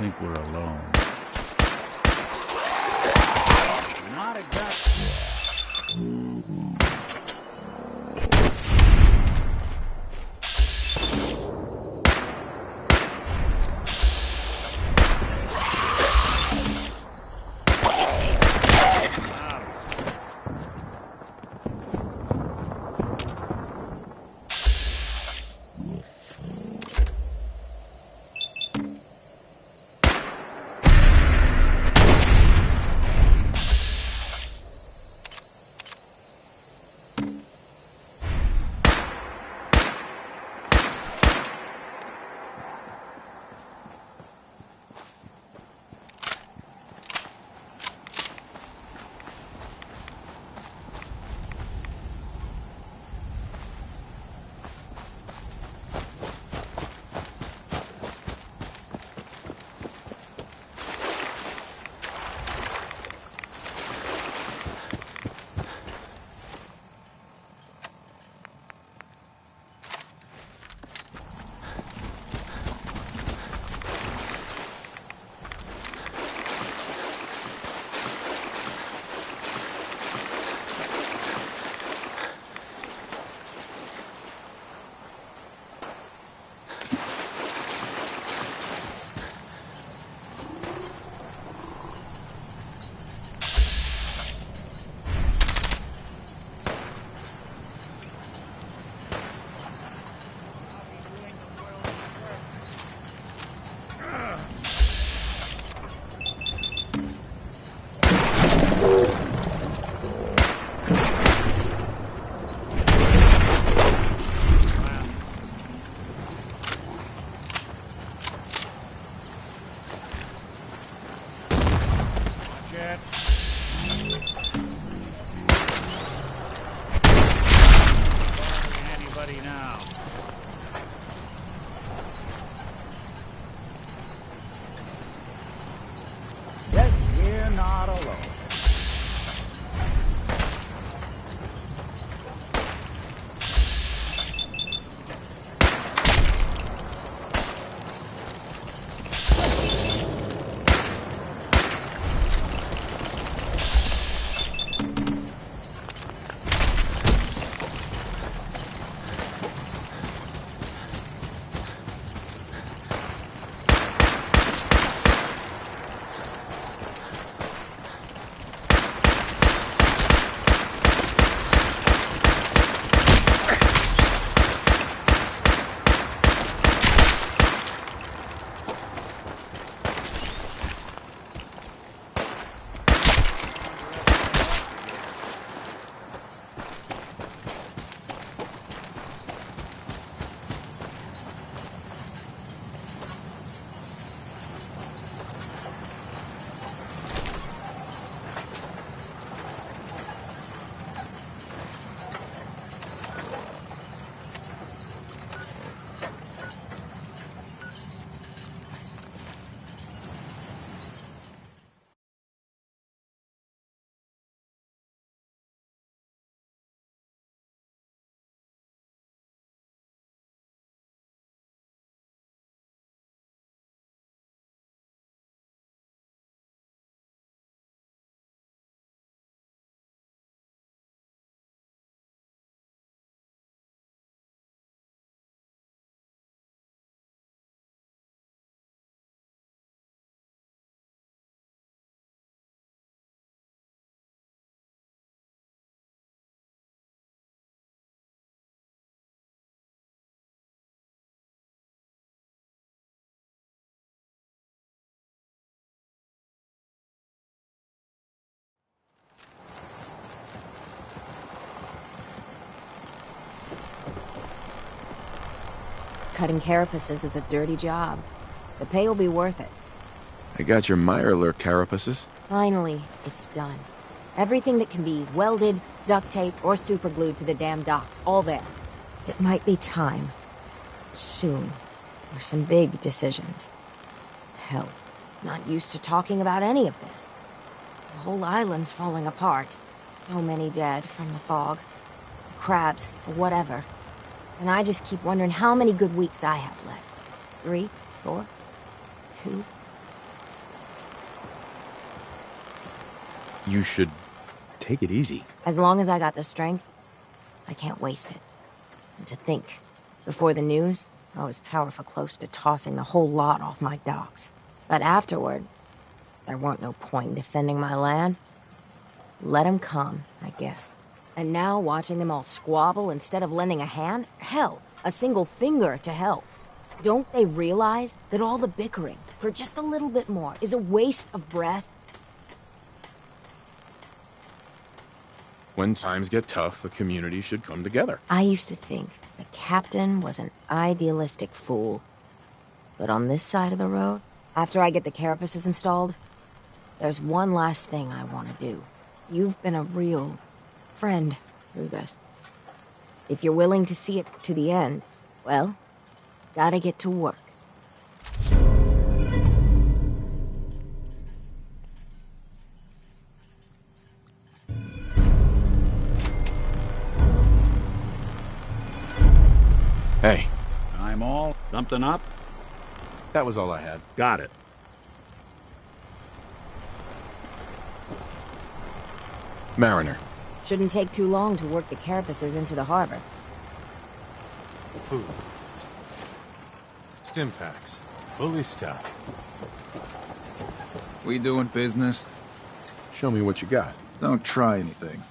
think we're alone. Not exactly. Anybody now? Yes, we're not alone. Cutting carapaces is a dirty job. The pay will be worth it. I got your Mirelurk carapaces. Finally, it's done. Everything that can be welded, duct taped, or superglued to the damn docks, all there. It might be time. Soon. For some big decisions. Hell, not used to talking about any of this. The whole island's falling apart. So many dead from the fog. Crabs, or whatever. And I just keep wondering how many good weeks I have left. 3, 4, 2, You should take it easy. As long as I got the strength, I can't waste it. And to think, before the news, I was powerful close to tossing the whole lot off my docks. But afterward, there weren't no point in defending my land. Let 'em come, I guess. And now watching them all squabble instead of lending a hand? Hell, a single finger to help. Don't they realize that all the bickering, for just a little bit more, is a waste of breath? When times get tough, a community should come together. I used to think the captain was an idealistic fool. But on this side of the road, after I get the carapaces installed, there's one last thing I want to do. You've been a real friend through this. If you're willing to see it to the end, well, gotta get to work. Hey, I'm all... Something up? that was all I had. Got it. Mariner. Shouldn't take too long to work the carapaces into the harbor. Food. Stim packs. Fully stocked. We doing business? Show me what you got. Don't try anything.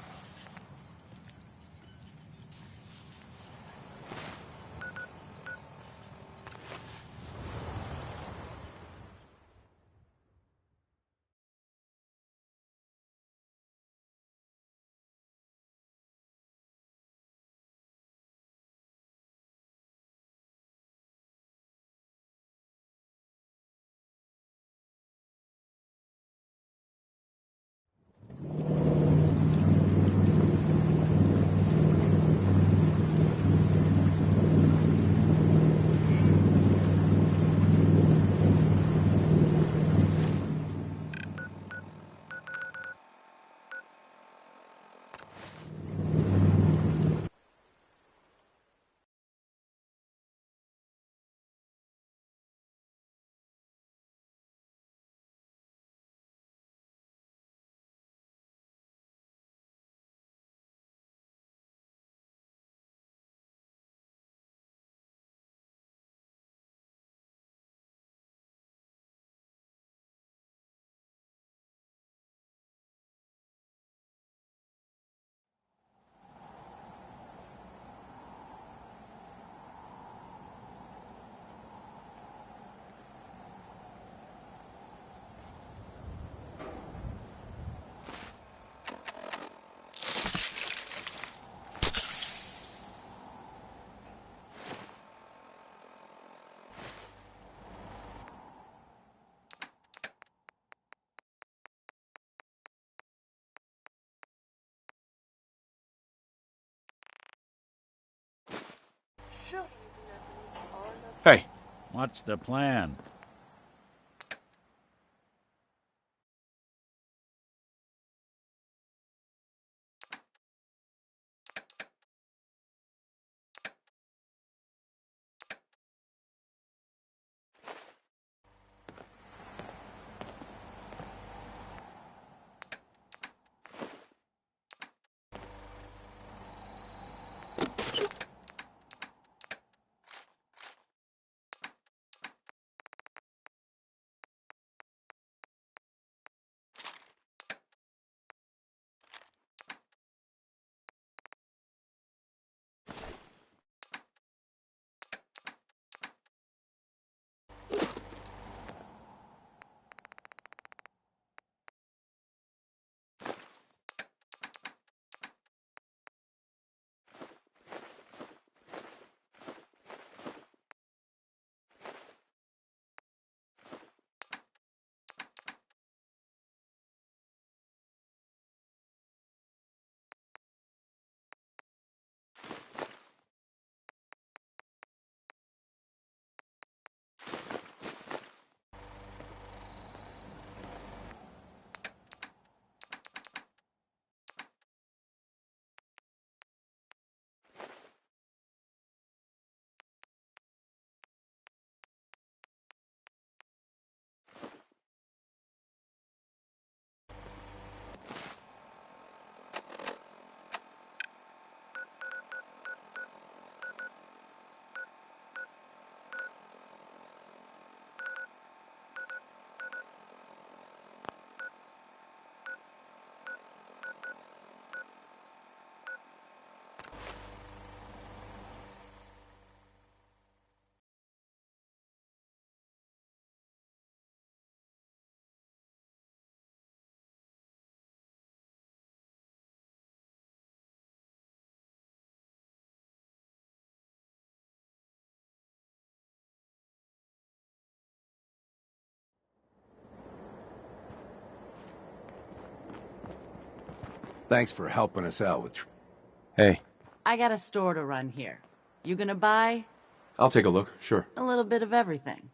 Hey, What's the plan? Thanks for helping us out with... Hey, I got a store to run here. You gonna buy? I'll take a look, sure. A little bit of everything.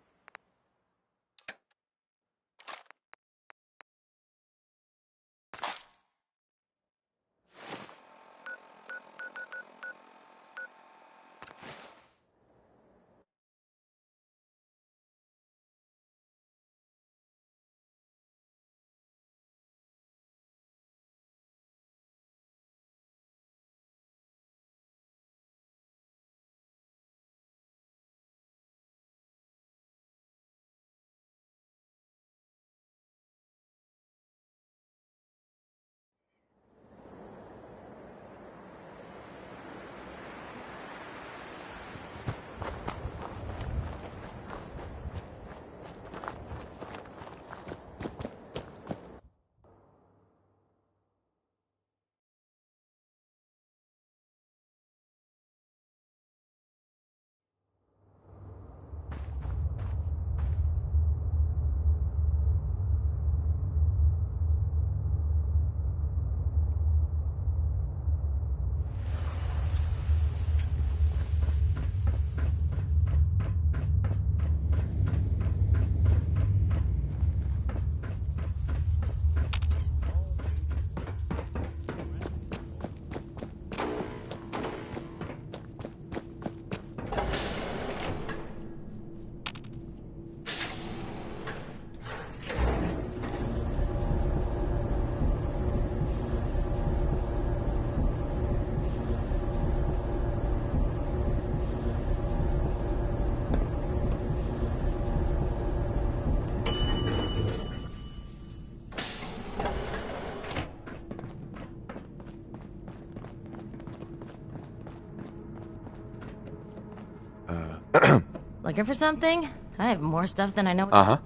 Looking for something? I have more stuff than I know. Uh-huh.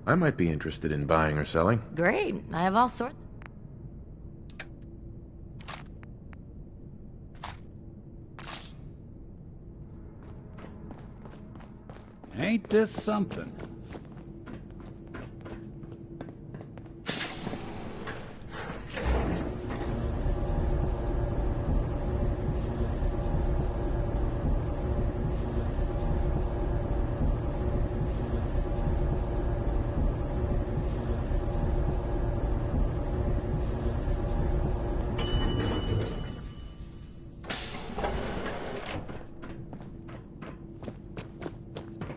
I might be interested in buying or selling. Great. I have all sorts. Ain't this something?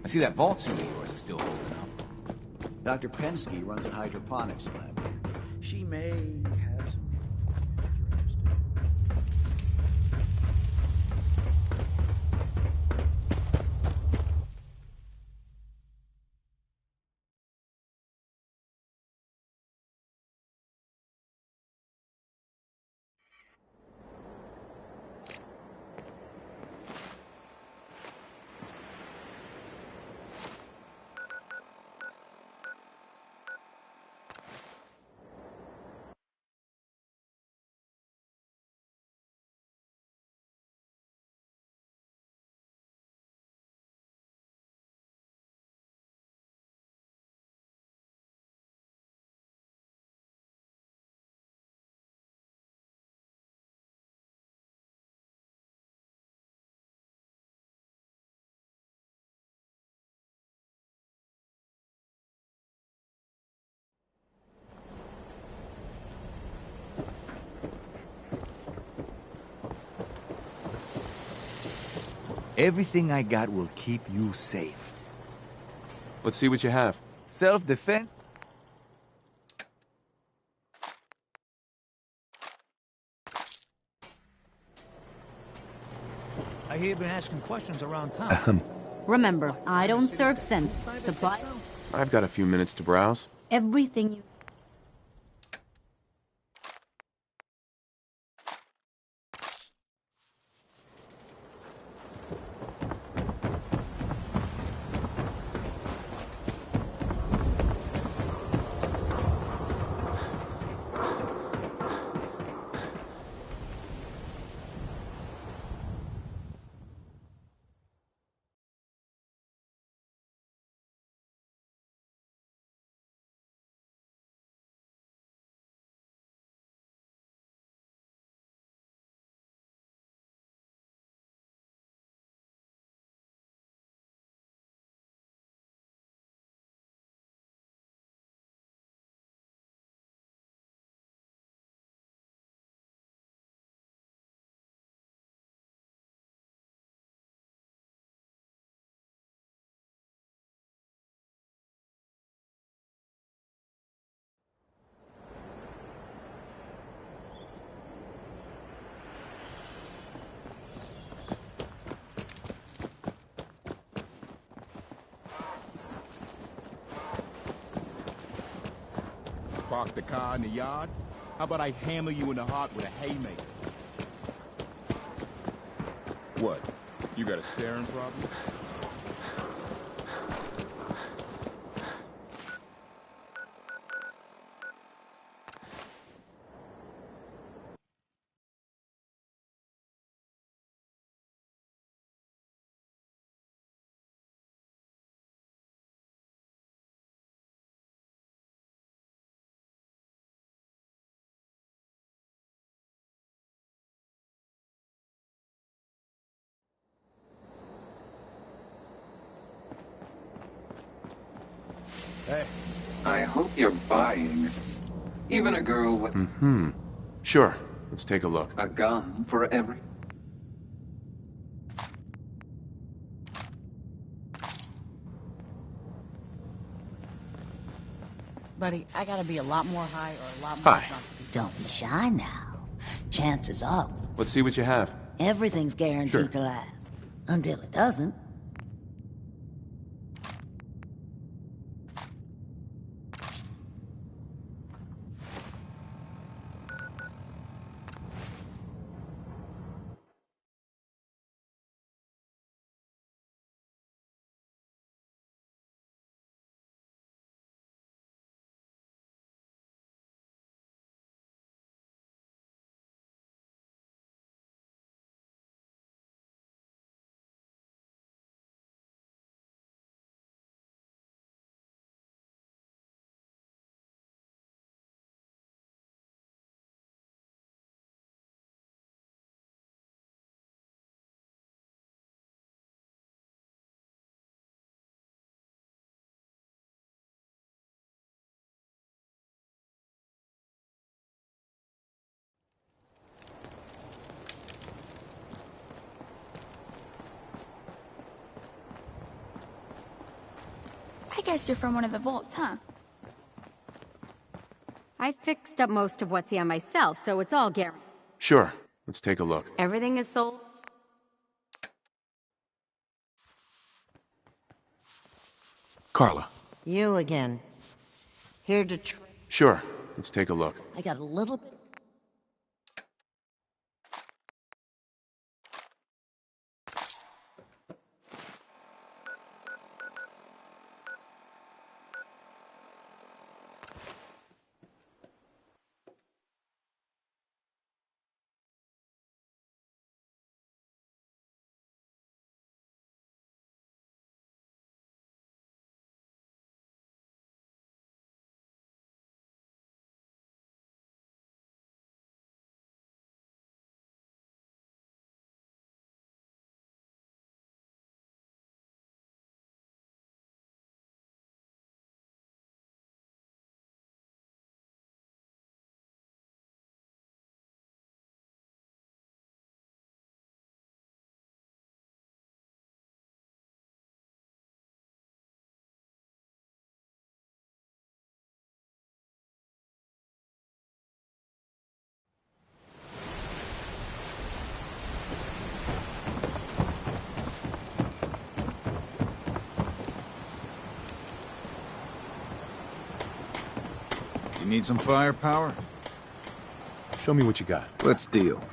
I see that vault suit of yours is still holding up. Dr. Pensky runs a hydroponics lab. She may have some... if you're interested. Everything I got will keep you safe. Let's see what you have. Self-defense? I hear you've been asking questions around town. Remember, I don't serve sense. Supply I've got a few minutes to browse. everything you park the car in the yard? How about I hammer you in the heart with a haymaker? What? You got a staring problem? Hey. I hope you're buying. Even a girl with Sure. Let's take a look. a gun for every... Buddy, I gotta be a lot more high or a lot more Hi. drunk to be Don't be shy now. Chances up. Let's see what you have. Everything's guaranteed Sure. to last. Until it doesn't. I guess you're from one of the vaults, huh? I fixed up most of what's here myself, so it's all guaranteed. Sure. Let's take a look. Everything is sold. Carla. You again. Here to Sure. Let's take a look. I got a little bit... You need some firepower? Show me what you got. Let's deal.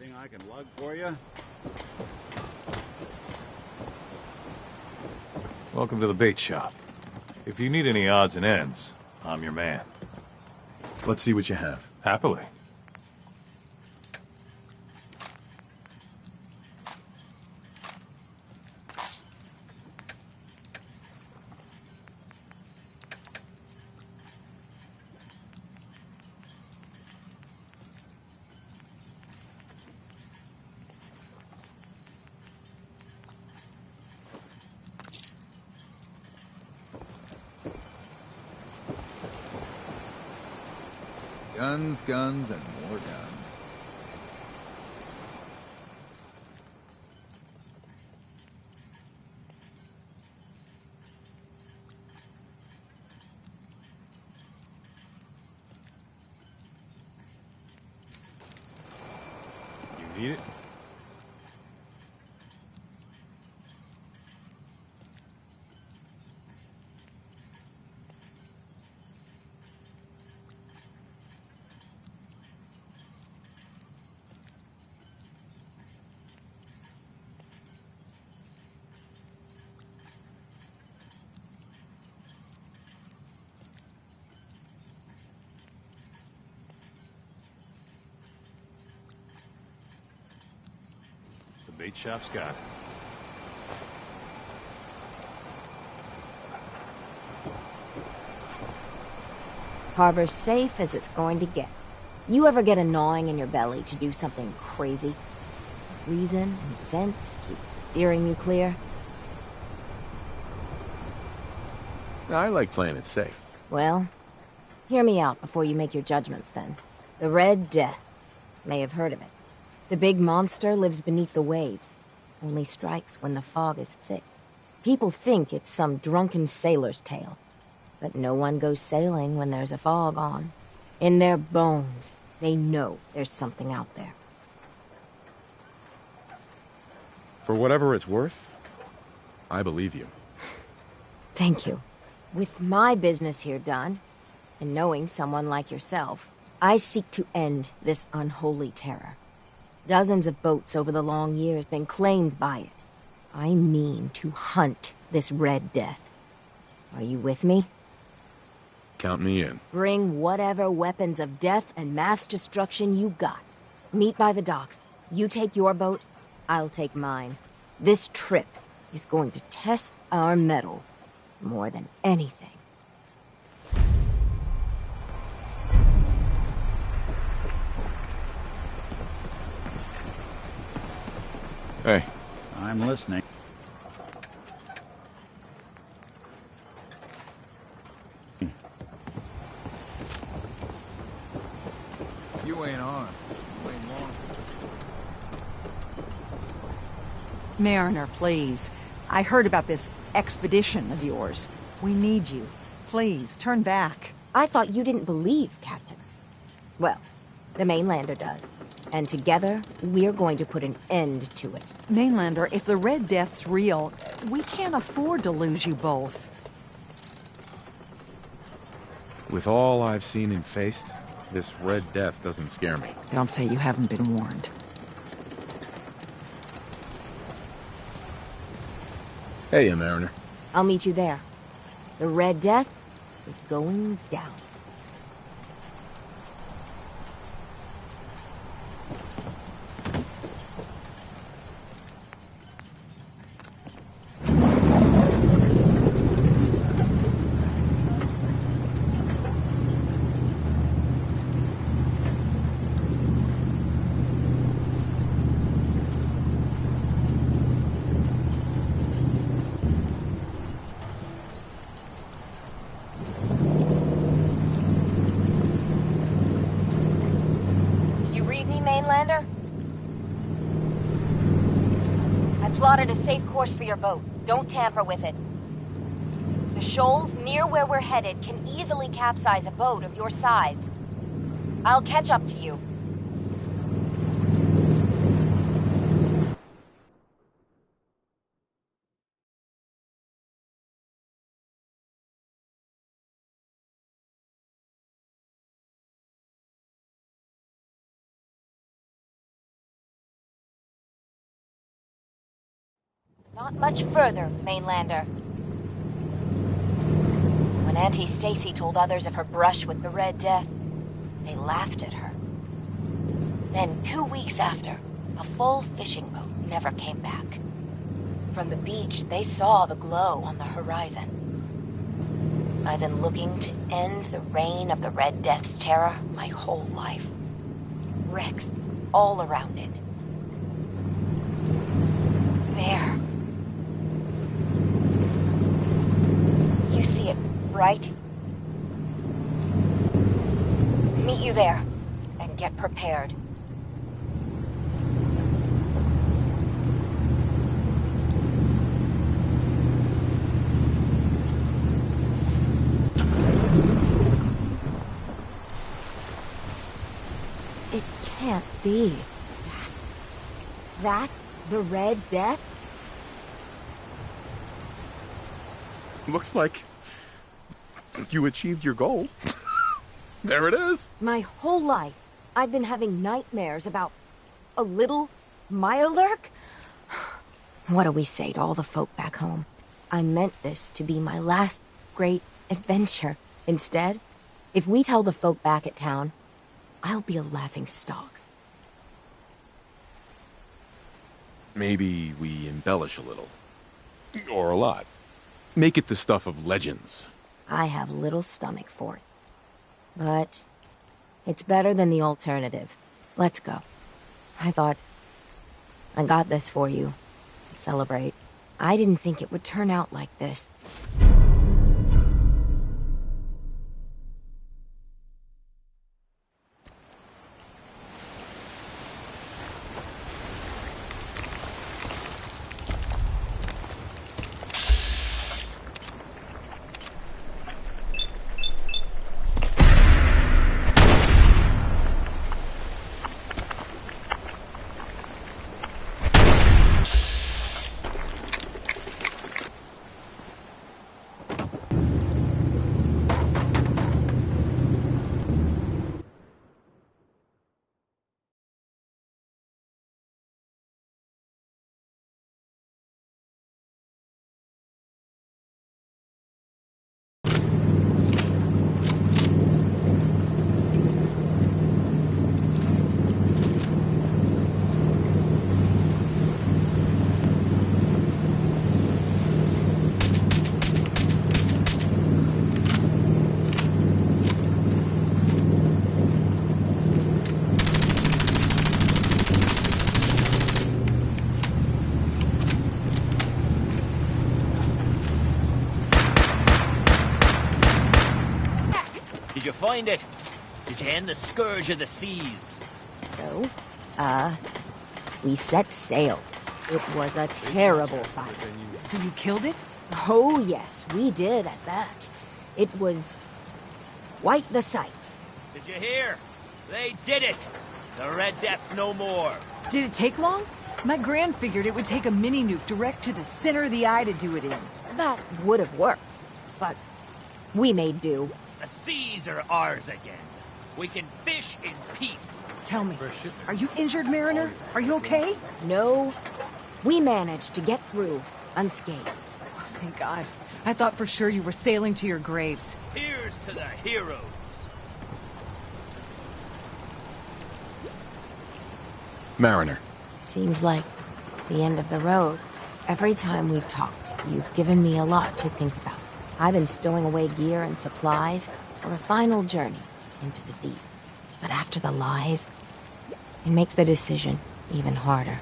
Anything I can lug for you? Welcome to the bait shop. If you need any odds and ends, I'm your man. Let's see what you have. Happily. Guns, guns, and more guns. You need it? The bait shop's got it. Harbor's safe as it's going to get. You ever get a gnawing in your belly to do something crazy? Reason and sense keep steering you clear? I like playing it safe. Well, hear me out before you make your judgments then. The Red Death. May have heard of it. The big monster lives beneath the waves. Only strikes when the fog is thick. People think it's some drunken sailor's tale. But no one goes sailing when there's a fog on. In their bones, they know there's something out there. For whatever it's worth, I believe you. Thank you. With my business here done, and knowing someone like yourself, I seek to end this unholy terror. Dozens of boats over the long years been claimed by it. I mean to hunt this Red Death. Are you with me? Count me in. Bring whatever weapons of death and mass destruction you got. Meet by the docks. You take your boat, I'll take mine. This trip is going to test our mettle more than anything. Hey. I'm listening. You ain't armed. You ain't wanted. Mariner, please. I heard about this expedition of yours. We need you. Please, turn back. I thought you didn't believe, Captain. Well, the Mainlander does. And together, we're going to put an end to it. Mainlander, if the Red Death's real, we can't afford to lose you both. With all I've seen and faced, this Red Death doesn't scare me. Don't say you haven't been warned. Hey, Mariner. I'll meet you there. The Red Death is going down. Mainlander? I plotted a safe course for your boat. Don't tamper with it. The shoals near where we're headed can easily capsize a boat of your size. I'll catch up to you. Not much further, Mainlander. When Auntie Stacy told others of her brush with the Red Death, they laughed at her. Then 2 weeks after, a full fishing boat never came back. From the beach, they saw the glow on the horizon. I've been looking to end the reign of the Red Death's terror my whole life. Wrecks all around it. There. You see it, right? Me meet you there. And get prepared. It can't be. That's the Red Death? Looks like you achieved your goal. There it is. My whole life, I've been having nightmares about a little Mirelurk? What do we say to all the folk back home? I meant this to be my last great adventure. Instead, if we tell the folk back at town, I'll be a laughing stock. Maybe we embellish a little. Or a lot. Make it the stuff of legends. I have little stomach for it. But it's better than the alternative. Let's go. I thought I got this for you to celebrate. I didn't think it would turn out like this. Did you find it? Did you end the scourge of the seas? So, we set sail. It was a terrible fight. So you killed it? Oh, yes, we did at that. It was quite the sight. Did you hear? They did it! The Red Death's no more. Did it take long? My gran figured it would take a mini-nuke direct to the center of the eye to do it in. That would have worked, but we made do. The seas are ours again. We can fish in peace. Tell me, are you injured, Mariner? Are you okay? No, we managed to get through unscathed. Oh, thank God. I thought for sure you were sailing to your graves. Here's to the heroes. Mariner. Seems like the end of the road. Every time we've talked, you've given me a lot to think about. I've been stowing away gear and supplies for a final journey into the deep. But after the lies, it makes the decision even harder.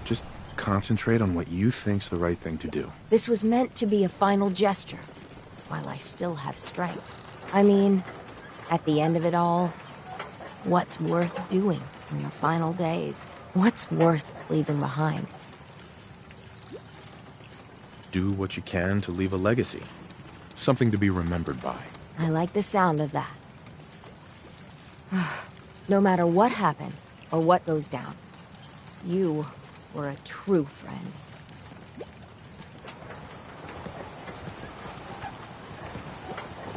Just concentrate on what you think's the right thing to do. This was meant to be a final gesture, while I still have strength. I mean, at the end of it all, what's worth doing in your final days? What's worth leaving behind? Do what you can to leave a legacy. Something to be remembered by. I like the sound of that. No matter what happens, or what goes down, you were a true friend.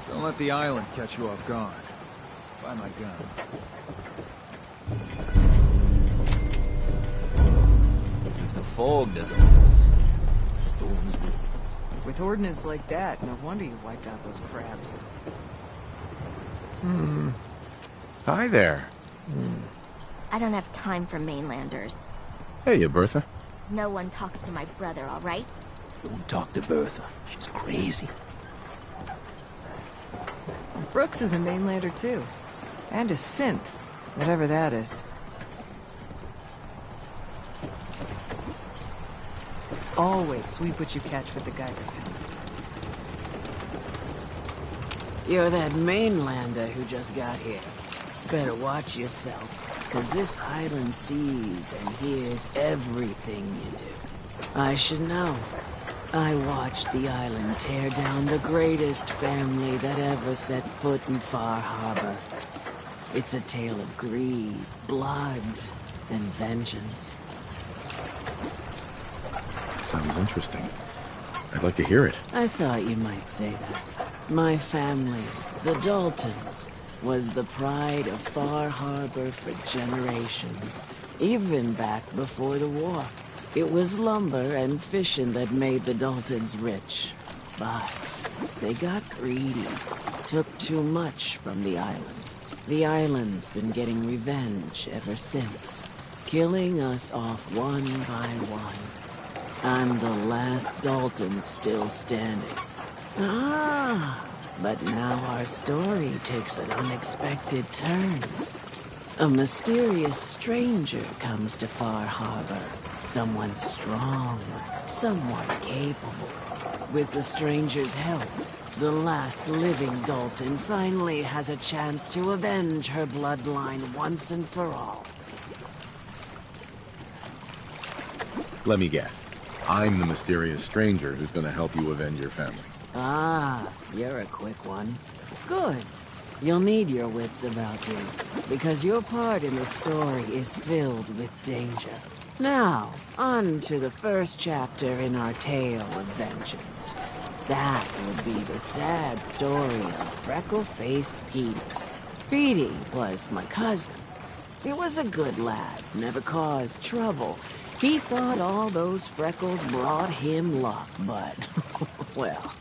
Don't let the island catch you off guard. Buy my guns. If the fog doesn't hit us, storms will. With ordnance like that, no wonder you wiped out those crabs. Hi there. I don't have time for mainlanders. Hey, Bertha. No one talks to my brother, all right? Don't talk to Bertha. She's crazy. Brooks is a mainlander too. And a synth, whatever that is. Always sweep what you catch with the Geiger counter. You're that mainlander who just got here. Better watch yourself, because this island sees and hears everything you do. I should know. I watched the island tear down the greatest family that ever set foot in Far Harbor. It's a tale of greed, blood, and vengeance. Sounds interesting. I'd like to hear it. I thought you might say that. My family, the Daltons, was the pride of Far Harbor for generations, even back before the war. It was lumber and fishing that made the Daltons rich. But they got greedy, took too much from the island. The island's been getting revenge ever since, killing us off one by one. I'm the last Dalton still standing. Ah, but now our story takes an unexpected turn. A mysterious stranger comes to Far Harbor. Someone strong, someone capable. With the stranger's help, the last living Dalton finally has a chance to avenge her bloodline once and for all. Let me guess. I'm the mysterious stranger who's gonna help you avenge your family. Ah, you're a quick one. Good. You'll need your wits about you, because your part in the story is filled with danger. Now, on to the first chapter in our tale of vengeance. That would be the sad story of freckle-faced Petey. Petey was my cousin. He was a good lad, never caused trouble. He thought all those freckles brought him luck, but, well,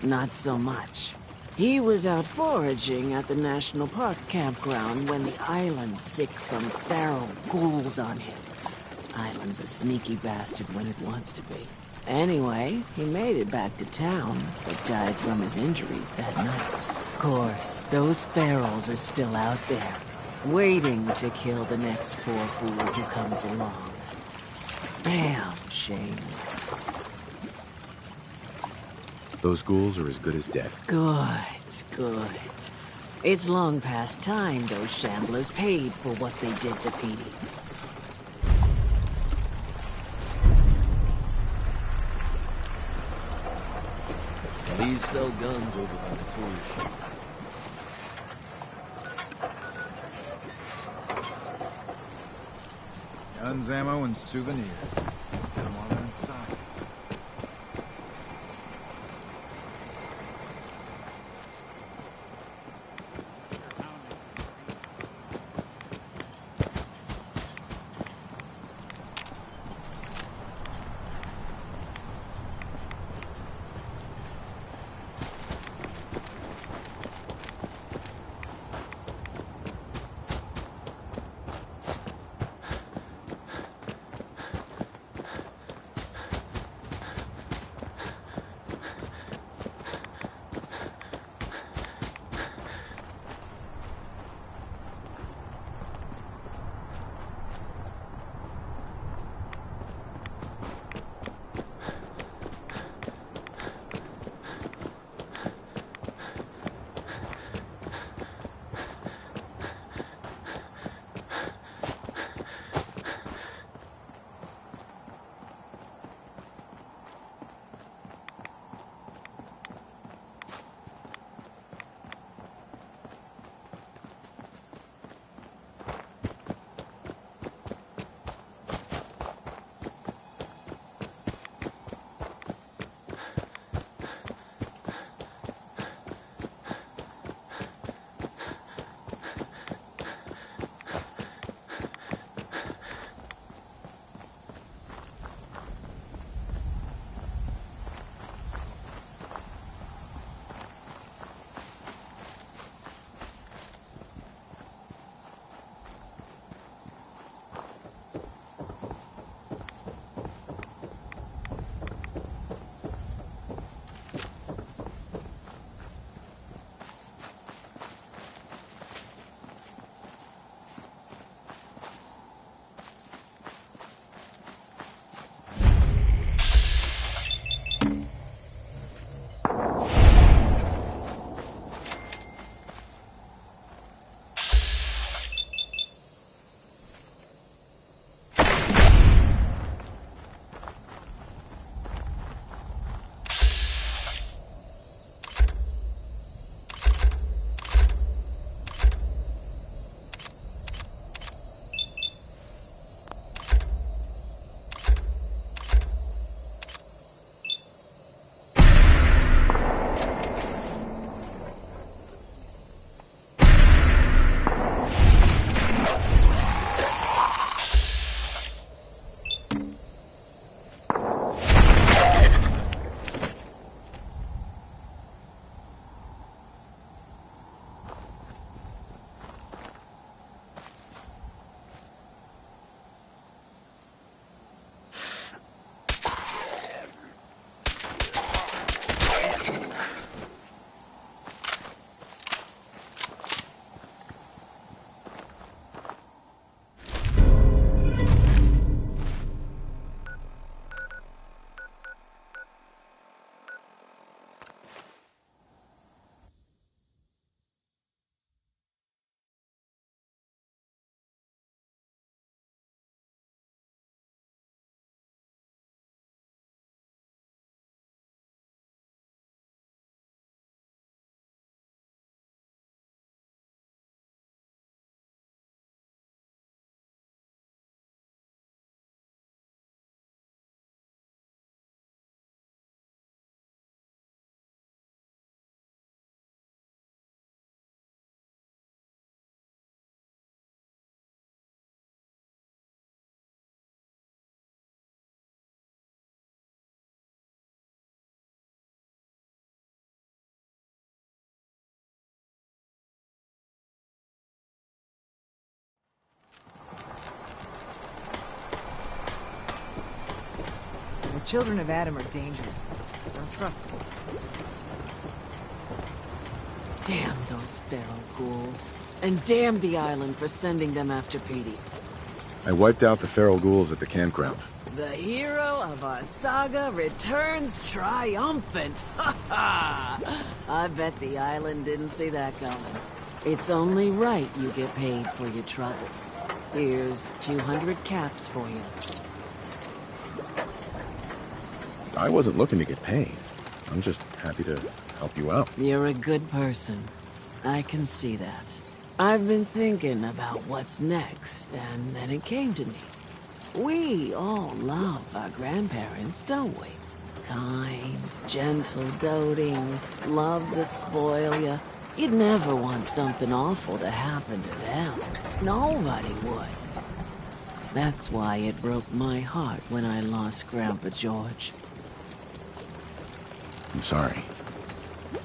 not so much. He was out foraging at the National Park campground when the island sicked some feral ghouls on him. Island's a sneaky bastard when it wants to be. Anyway, he made it back to town, but died from his injuries that night. Of course, those ferals are still out there, waiting to kill the next poor fool who comes along. Damn shame. Those ghouls are as good as dead. Good, good. It's long past time those shamblers paid for what they did to Petey. These sell guns over by the tourist shop. Guns, ammo, and souvenirs. Got them all in stock. children of Adam are dangerous. Don't trust them. Damn those feral ghouls. And damn the island for sending them after Petey. I wiped out the feral ghouls at the campground. The hero of our saga returns triumphant. Ha ha! I bet the island didn't see that coming. It's only right you get paid for your troubles. Here's 200 caps for you. I wasn't looking to get paid. I'm just happy to help you out. You're a good person. I can see that. I've been thinking about what's next, and then it came to me. We all love our grandparents, don't we? Kind, gentle, doting, love to spoil you. You'd never want something awful to happen to them. Nobody would. That's why it broke my heart when I lost Grandpa George. I'm sorry.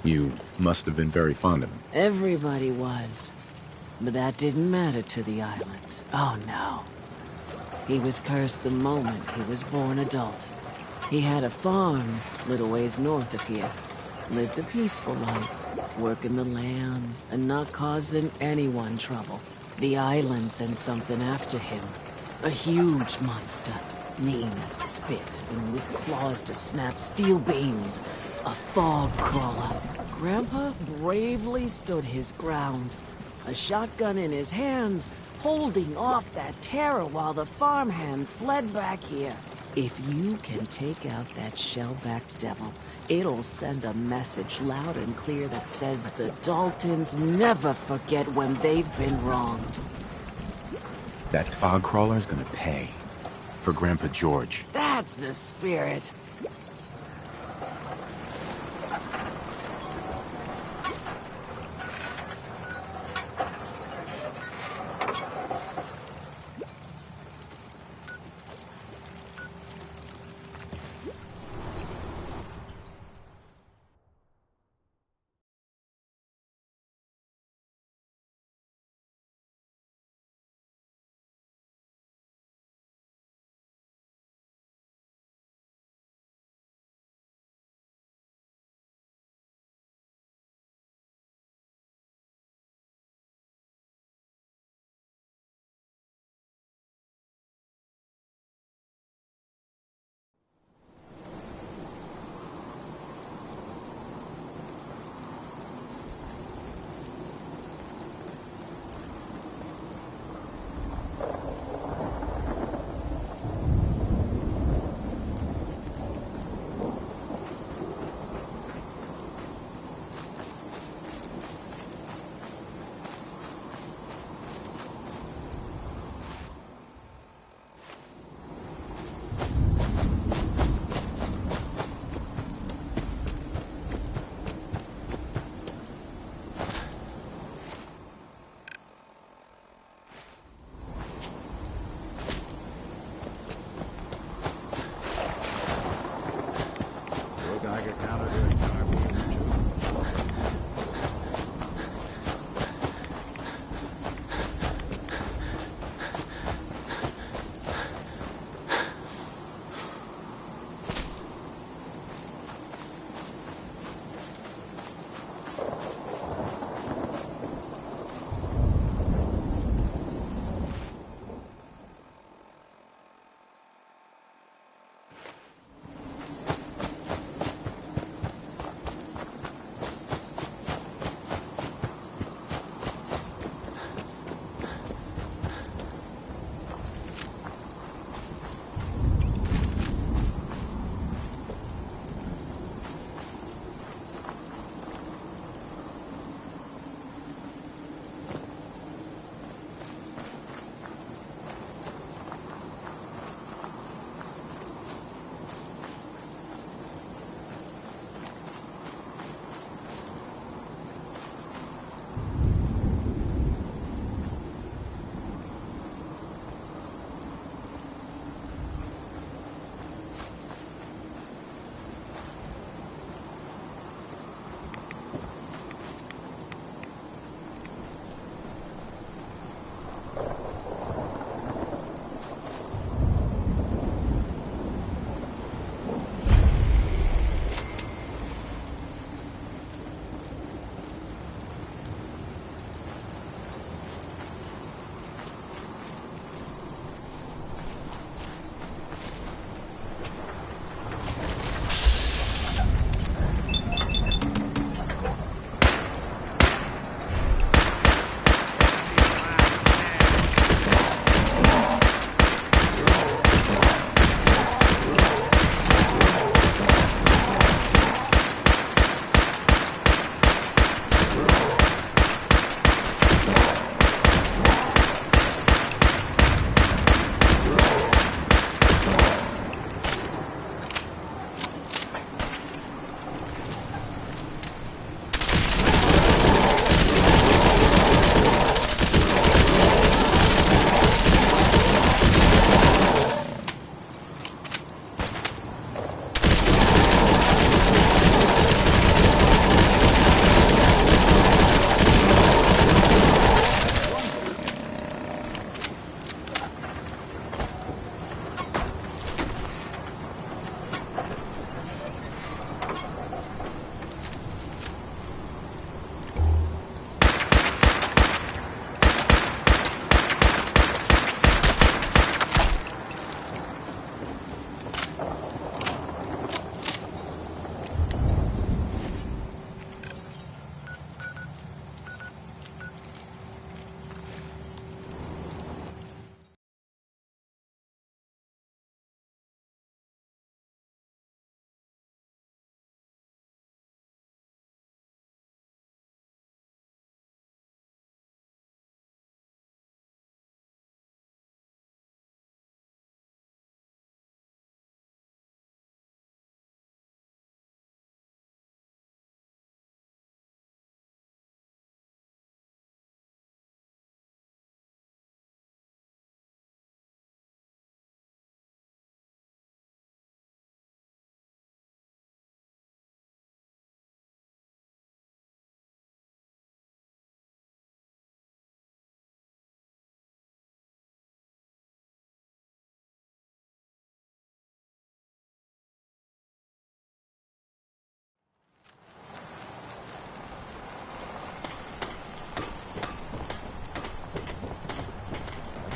You must have been very fond of him. Everybody was. But that didn't matter to the island. Oh no. He was cursed the moment he was born adult. He had a farm little ways north of here. Lived a peaceful life, working the land and not causing anyone trouble. The island sent something after him. A huge monster, mean as spit and with claws to snap steel beams. A fog crawler. Grandpa bravely stood his ground. A shotgun in his hands, holding off that terror while the farmhands fled back here. If you can take out that shell-backed devil, it'll send a message loud and clear that says the Daltons never forget when they've been wronged. That fog crawler's gonna pay. For Grandpa George. That's the spirit.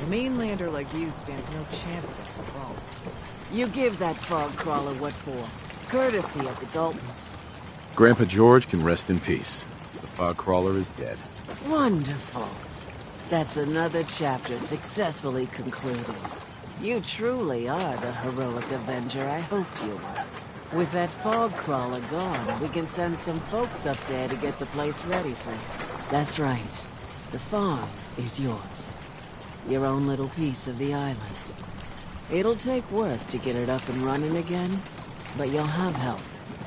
A mainlander like you stands no chance against the crawlers. You give that fog crawler what for? Courtesy of the Daltons. Grandpa George can rest in peace. The fog crawler is dead. Wonderful. That's another chapter successfully concluded. You truly are the heroic avenger I hoped you were. With that fog crawler gone, we can send some folks up there to get the place ready for you. That's right. The farm is yours. Your own little piece of the island. It'll take work to get it up and running again, but you'll have help.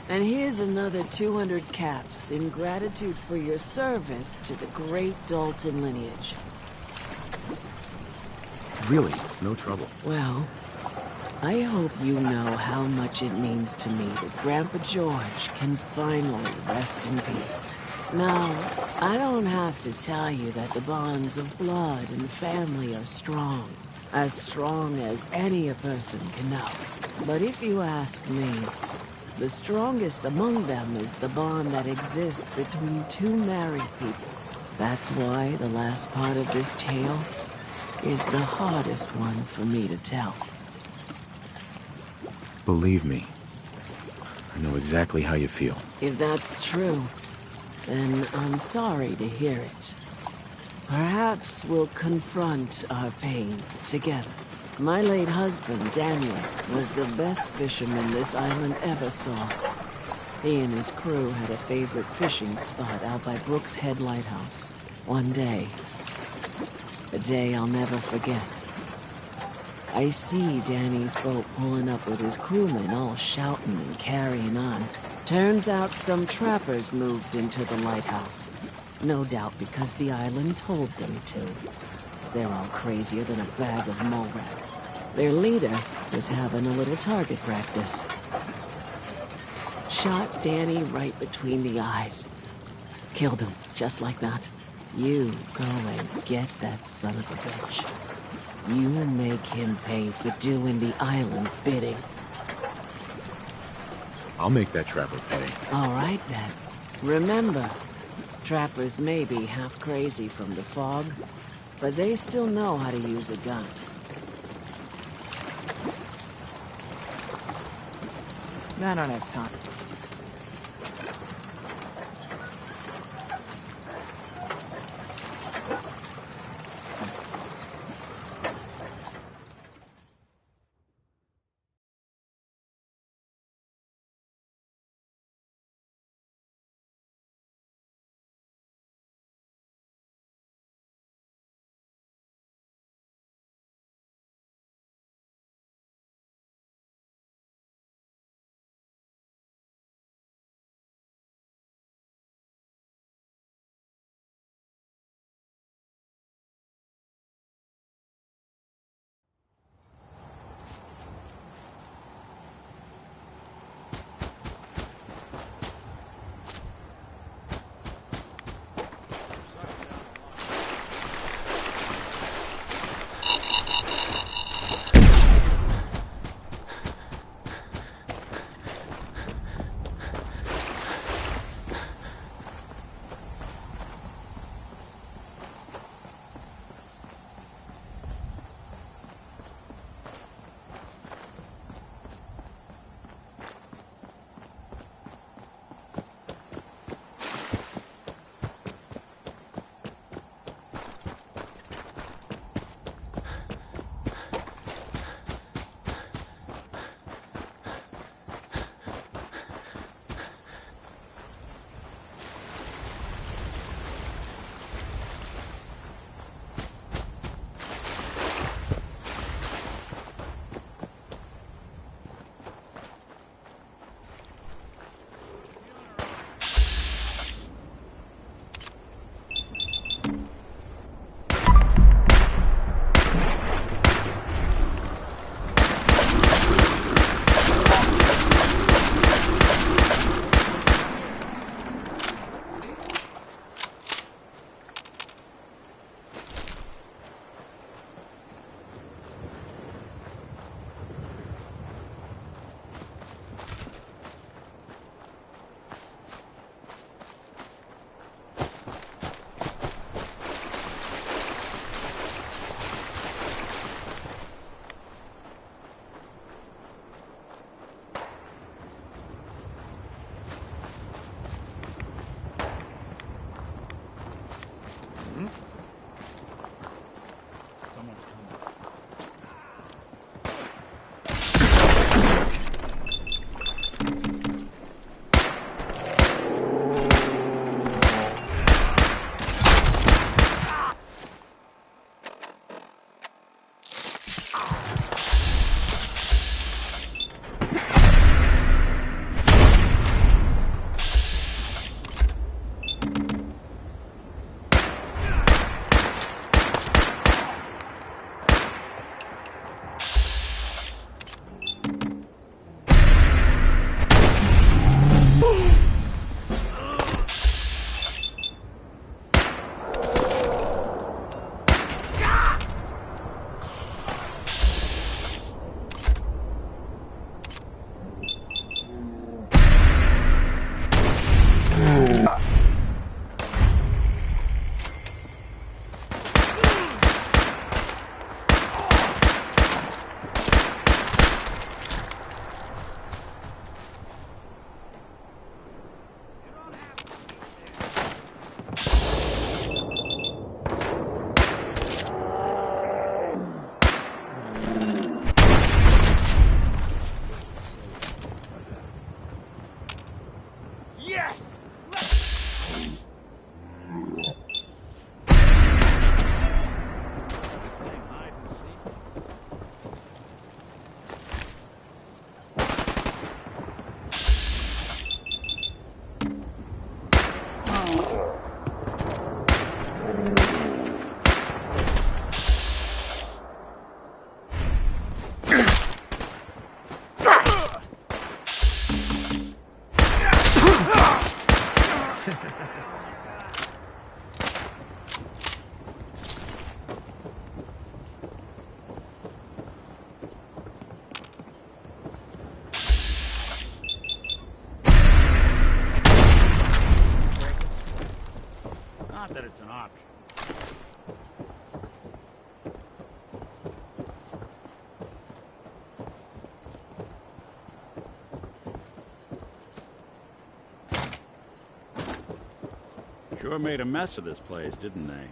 And here's another 200 caps in gratitude for your service to the great Dalton lineage. Really, it's no trouble. Well, I hope you know how much it means to me that Grandpa George can finally rest in peace. Now, I don't have to tell you that the bonds of blood and family are strong. As strong as any a person can know. But if you ask me, the strongest among them is the bond that exists between two married people. That's why the last part of this tale is the hardest one for me to tell. Believe me, I know exactly how you feel. If that's true, then I'm sorry to hear it. Perhaps we'll confront our pain together. My late husband, Daniel, was the best fisherman this island ever saw. He and his crew had a favorite fishing spot out by Brooks Head Lighthouse. One day, a day I'll never forget, I see Danny's boat pulling up with his crewmen all shouting and carrying on. Turns out some trappers moved into the lighthouse. No doubt because the island told them to. They're all crazier than a bag of mole rats. Their leader was having a little target practice. Shot Danny right between the eyes. Killed him, just like that. You go and get that son of a bitch. You make him pay for doing the island's bidding. I'll make that trapper pay. All right, then. Remember, trappers may be half crazy from the fog, but they still know how to use a gun. I don't have time. Not that it's an option. Sure made a mess of this place, didn't they?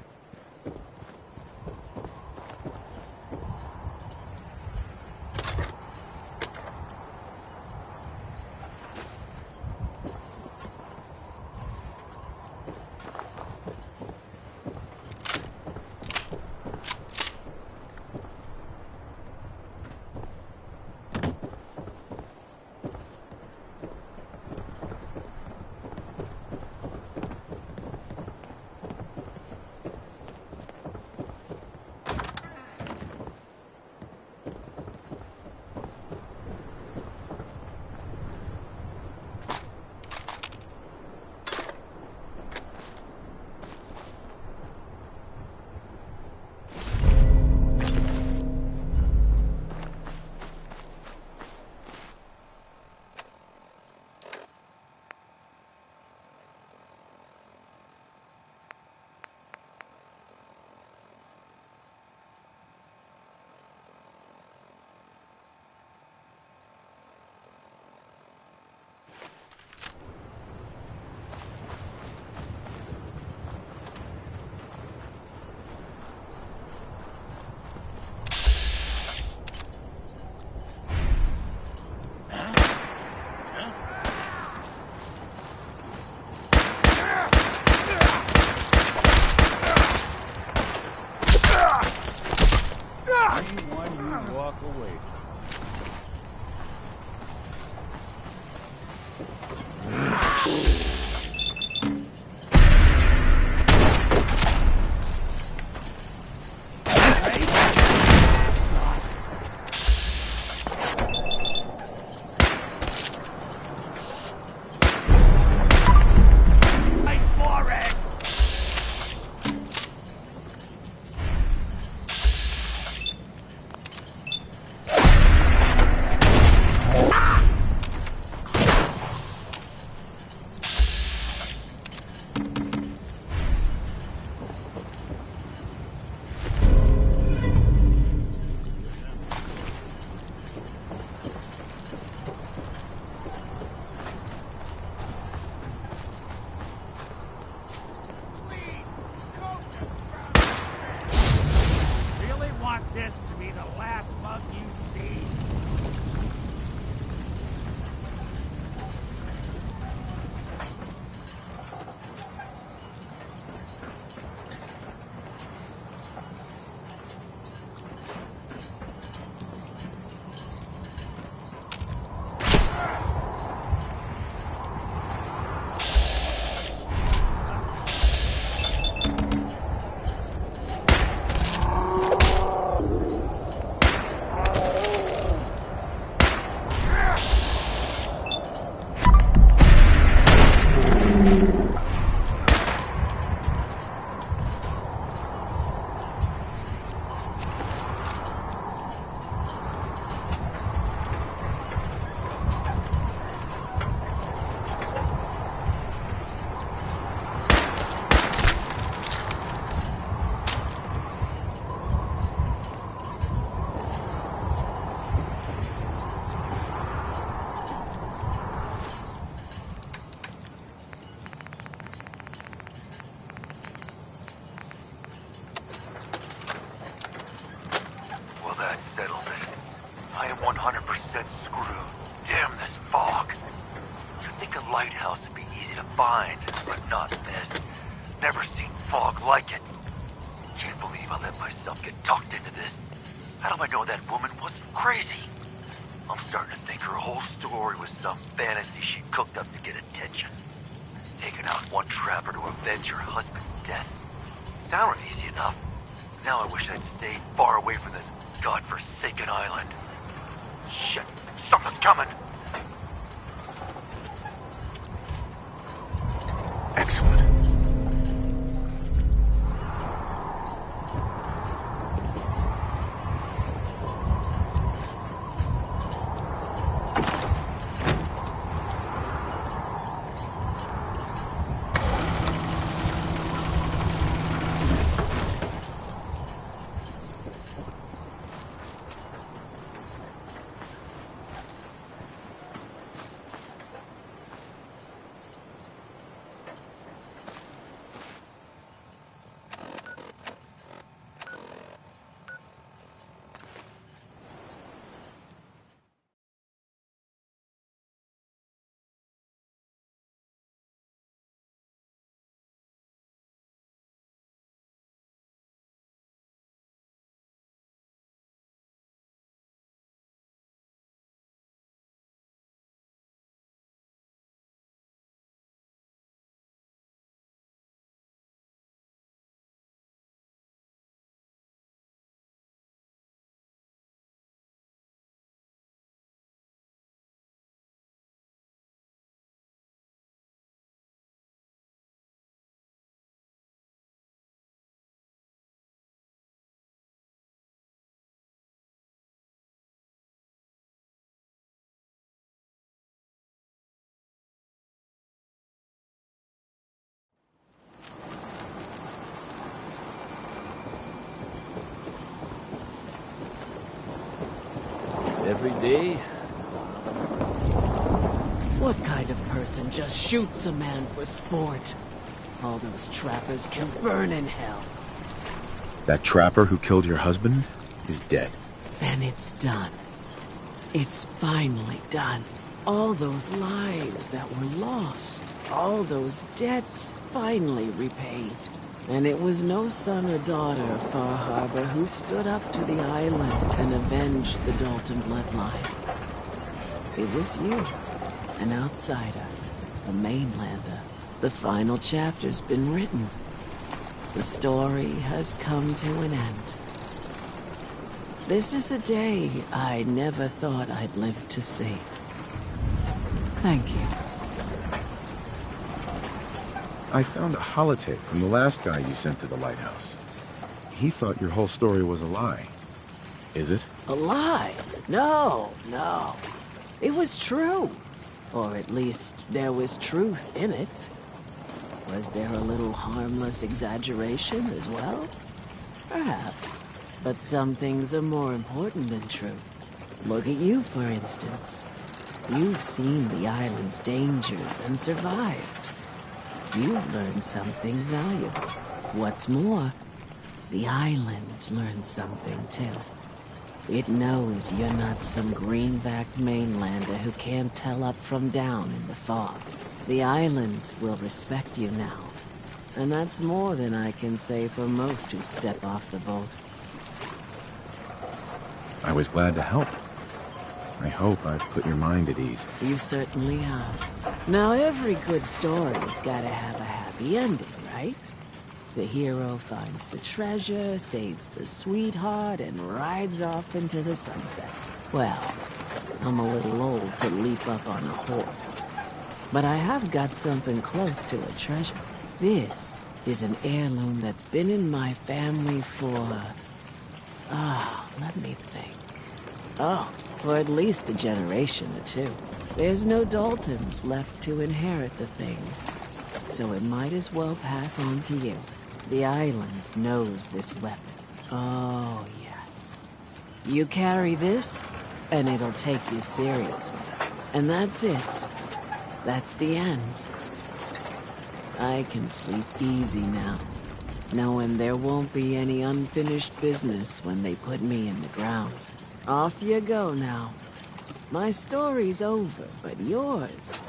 Walk away. This to be the last mug you see. Settles it. I am 100% screwed. Damn this fog. You'd think a lighthouse would be easy to find, but not this. Never seen fog like it. Can't believe I let myself get talked into this. How do I know that woman wasn't crazy? I'm starting to think her whole story was some fantasy she cooked up to get attention. Taking out one trapper to avenge her husband's death. Sounded easy enough. Now I wish I'd stayed far away from this godforsaken island. Shit, something's coming! every day. What kind of person just shoots a man for sport? All those trappers can burn in hell. That trapper who killed your husband is dead. Then it's done. It's finally done. All those lives that were lost, all those debts finally repaid. And it was no son or daughter of Far Harbor who stood up to the island and avenged the Dalton bloodline. It was you, an outsider, a mainlander. The final chapter's been written. The story has come to an end. This is a day I never thought I'd live to see. Thank you. I found a holotape from the last guy you sent to the lighthouse. He thought your whole story was a lie. Is it? A lie? No. It was true. Or at least there was truth in it. Was there a little harmless exaggeration as well? Perhaps. But some things are more important than truth. Look at you, for instance. You've seen the island's dangers and survived. You've learned something valuable. What's more, the island learned something too. It knows you're not some greenbacked mainlander who can't tell up from down in the fog. The island will respect you now. And that's more than I can say for most who step off the boat. I was glad to help. I hope I've put your mind at ease. You certainly have. Now, every good story's gotta have a happy ending, right? The hero finds the treasure, saves the sweetheart, and rides off into the sunset. Well, I'm a little old to leap up on a horse. But I have got something close to a treasure. This is an heirloom that's been in my family for... let me think. For at least a generation or two. There's no Daltons left to inherit the thing, so it might as well pass on to you. The island knows this weapon. Oh, yes. You carry this, and it'll take you seriously. And that's it. That's the end. I can sleep easy now, knowing there won't be any unfinished business when they put me in the ground. Off you go now. My story's over, but yours...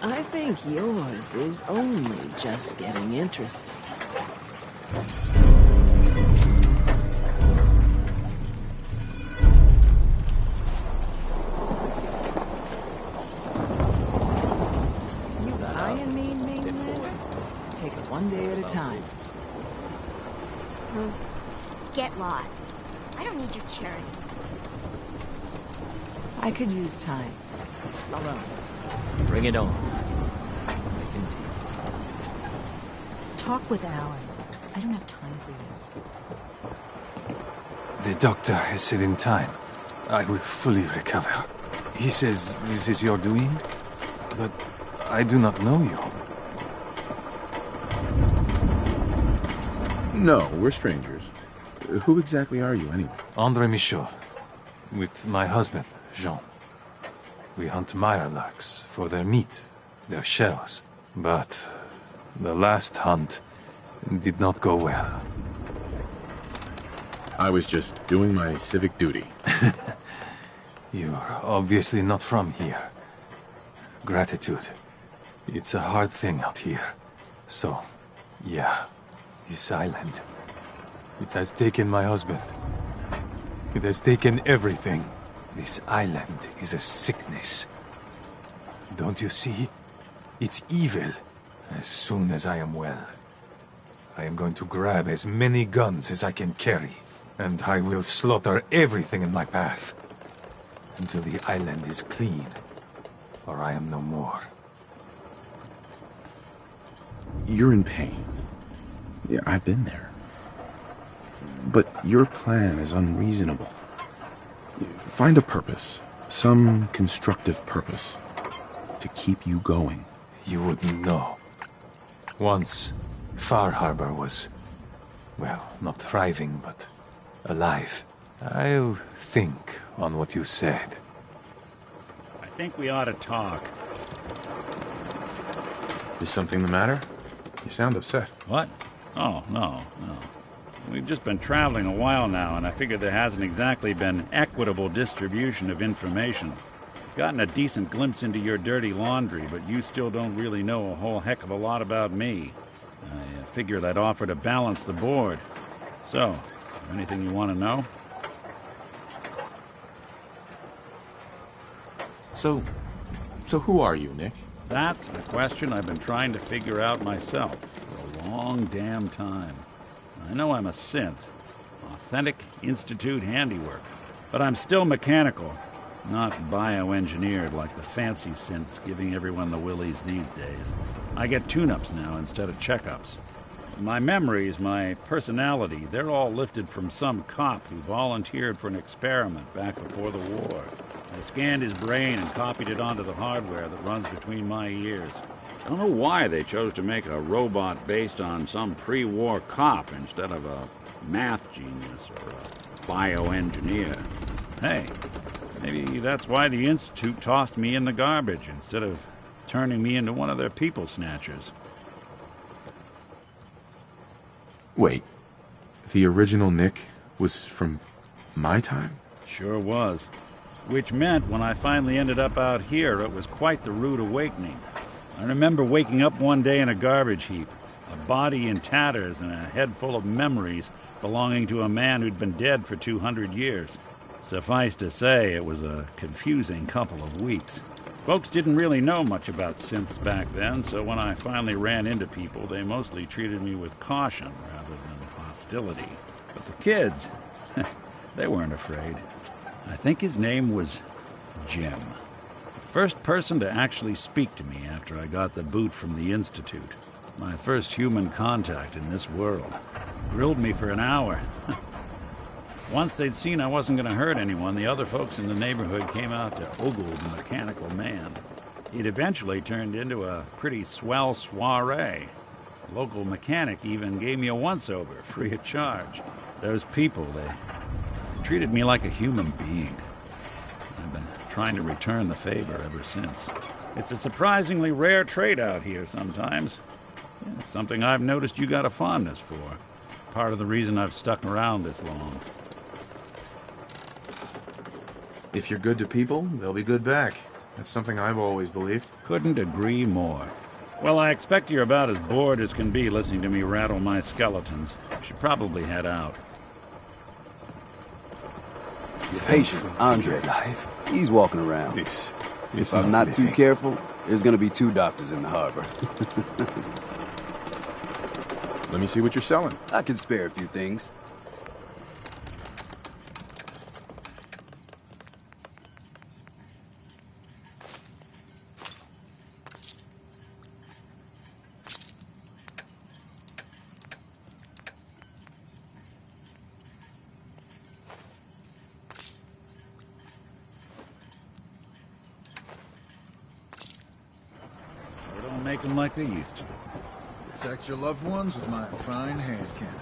I think yours is only just getting interesting. You eyeing me, mainlander? Take it one day at a time. Get lost. I don't need your charity. I could use time. Alone. Bring it on. Talk with Alan. I don't have time for you. The doctor has said in time, I will fully recover. He says this is your doing, but I do not know you. No, we're strangers. Who exactly are you, anyway? Andre Michaud, with my husband, Jean. We hunt Mirelurks for their meat, their shells. But the last hunt did not go well. I was just doing my civic duty. You're obviously not from here. Gratitude. It's a hard thing out here. So, yeah, this island. It has taken my husband. It has taken everything. This island is a sickness. Don't you see? It's evil. As soon as I am well, I am going to grab as many guns as I can carry, and I will slaughter everything in my path until the island is clean, or I am no more. You're in pain. Yeah, I've been there. But your plan is unreasonable. Find a purpose, some constructive purpose, to keep you going. You wouldn't know. Once, Far Harbor was, well, not thriving, but alive. I'll think on what you said. I think we ought to talk. Is something the matter? You sound upset. What? Oh, no. We've just been traveling a while now, and I figure there hasn't exactly been equitable distribution of information. Gotten a decent glimpse into your dirty laundry, but you still don't really know a whole heck of a lot about me. I figured I'd offer to balance the board. So, anything you want to know? So who are you, Nick? That's a question I've been trying to figure out myself for a long damn time. I know I'm a synth, authentic Institute handiwork, but I'm still mechanical, not bioengineered like the fancy synths giving everyone the willies these days. I get tune-ups now instead of checkups. My memories, my personality, they're all lifted from some cop who volunteered for an experiment back before the war. I scanned his brain and copied it onto the hardware that runs between my ears. I don't know why they chose to make a robot based on some pre-war cop instead of a math genius or a bioengineer. Hey, maybe that's why the Institute tossed me in the garbage instead of turning me into one of their people snatchers. Wait, the original Nick was from my time? Sure was. Which meant when I finally ended up out here, it was quite the rude awakening. I remember waking up one day in a garbage heap, a body in tatters and a head full of memories belonging to a man who'd been dead for 200 years. Suffice to say, it was a confusing couple of weeks. Folks didn't really know much about synths back then, so when I finally ran into people, they mostly treated me with caution rather than hostility. But the kids, they weren't afraid. I think his name was Jim. The first person to actually speak to me after I got the boot from the Institute. My first human contact in this world. Grilled me for an hour. Once they'd seen I wasn't going to hurt anyone, the other folks in the neighborhood came out to ogle the mechanical man. It eventually turned into a pretty swell soiree. The local mechanic even gave me a once-over, free of charge. Those people, they treated me like a human being. I've been trying to return the favor ever since. It's a surprisingly rare trait out here sometimes. It's something I've noticed you got a fondness for. Part of the reason I've stuck around this long. If you're good to people, they'll be good back. That's something I've always believed. Couldn't agree more. Well, I expect you're about as bored as can be listening to me rattle my skeletons. Should probably head out. Your patient, Andre, he's walking around. If I'm not too careful, there's gonna be 2 doctors in the harbor. Let me see what you're selling. I can spare a few things. Make them like they used to. Protect your loved ones with my fine hand cannons.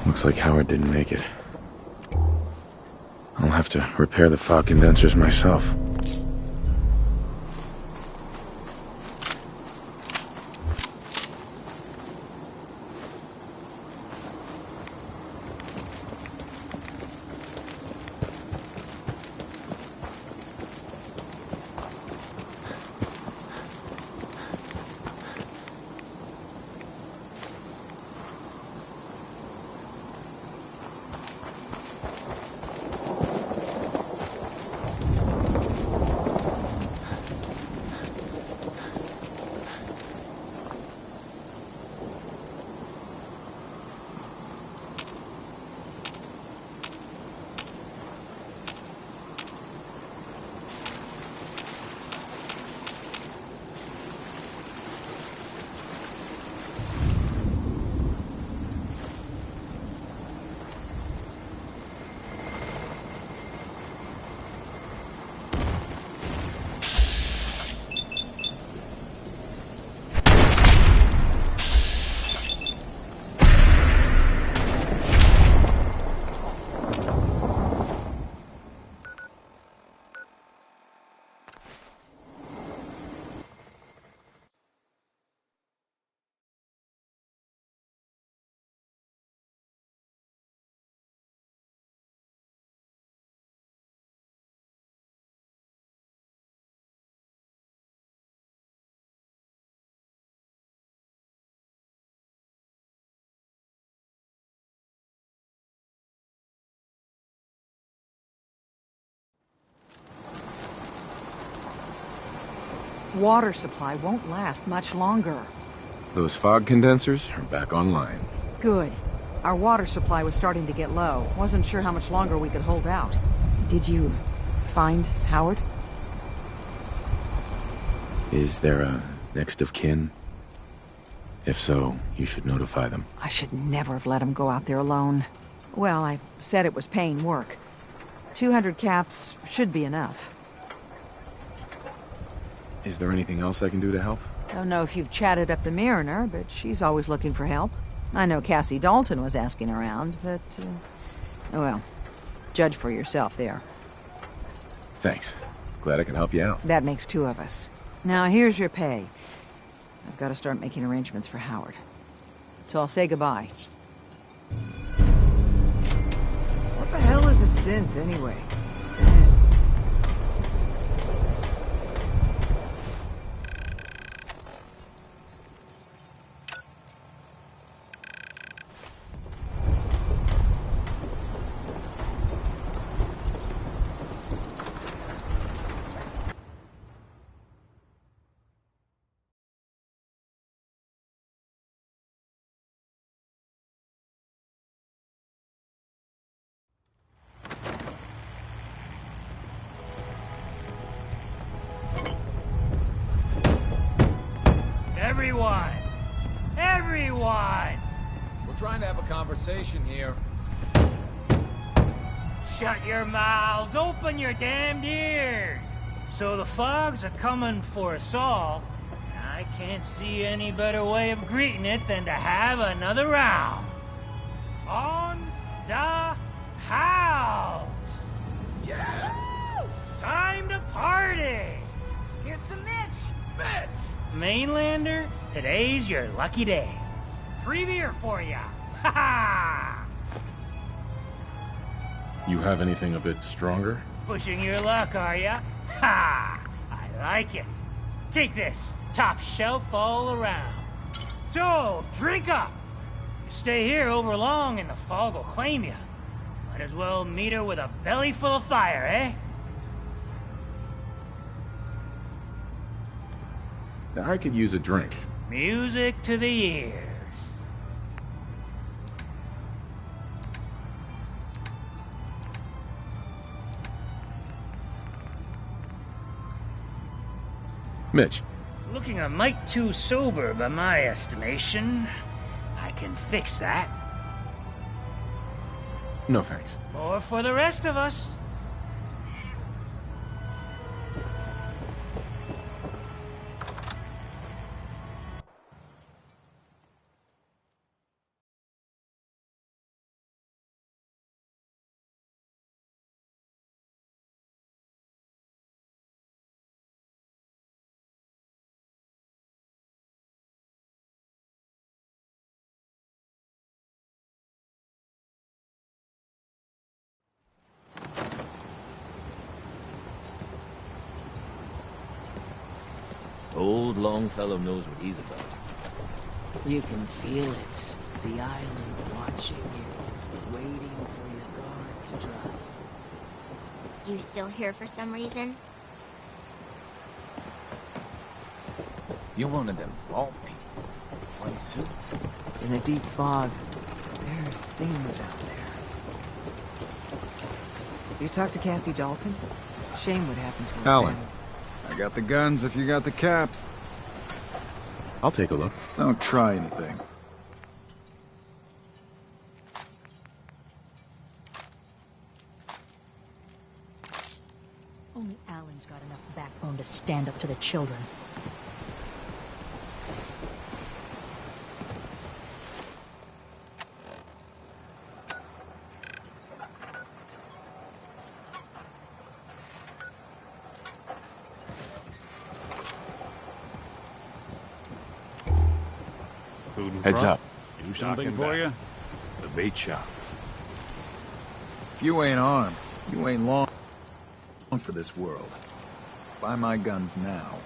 Looks like Howard didn't make it. I'll have to repair the fog condensers myself. water supply won't last much longer. Those fog condensers are back online. Good. Our water supply was starting to get low. Wasn't sure how much longer we could hold out. Did you find Howard? Is there a next of kin? If so, you should notify them. I should never have let him go out there alone. Well, I said it was paying work. 200 caps should be enough. Is there anything else I can do to help? Don't know if you've chatted up the Mariner, but she's always looking for help. I know Cassie Dalton was asking around, but... well, judge for yourself there. Thanks. Glad I could help you out. That makes two of us. Now, here's your pay. I've got to start making arrangements for Howard. So I'll say goodbye. What the hell is a synth, anyway? Everyone! We're trying to have a conversation here. Shut your mouths, open your damned ears! So the fogs are coming for us all. I can't see any better way of greeting it than to have another round. On the house! Yeah! Woo! Time to party! Here's some Mitch! Mitch! Mainlander, today's your lucky day. Free beer for ya! Ha ha! You have anything a bit stronger? Pushing your luck, are ya? Ha! I like it. Take this, top shelf all around. So, drink up. You stay here over long and the fog will claim you. Might as well meet her with a belly full of fire, eh? I could use a drink. Music to the ears. Mitch. Looking a mite too sober by my estimation. I can fix that. No thanks. Or for the rest of us. Old Longfellow knows what he's about. You can feel it. The island watching you, waiting for your guard to drop. You still here for some reason? You're one of them vault people. Funny suits. In a deep fog, there are things out there. You talked to Cassie Dalton? Shame what happened to her Alan. family. I got the guns if you got the caps. I'll take a look. Don't try anything. Only Alan's got enough backbone to stand up to the children. Food and Heads front? up. Do something for you? The bait shop. If you ain't armed, you ain't long for this world. Buy my guns now,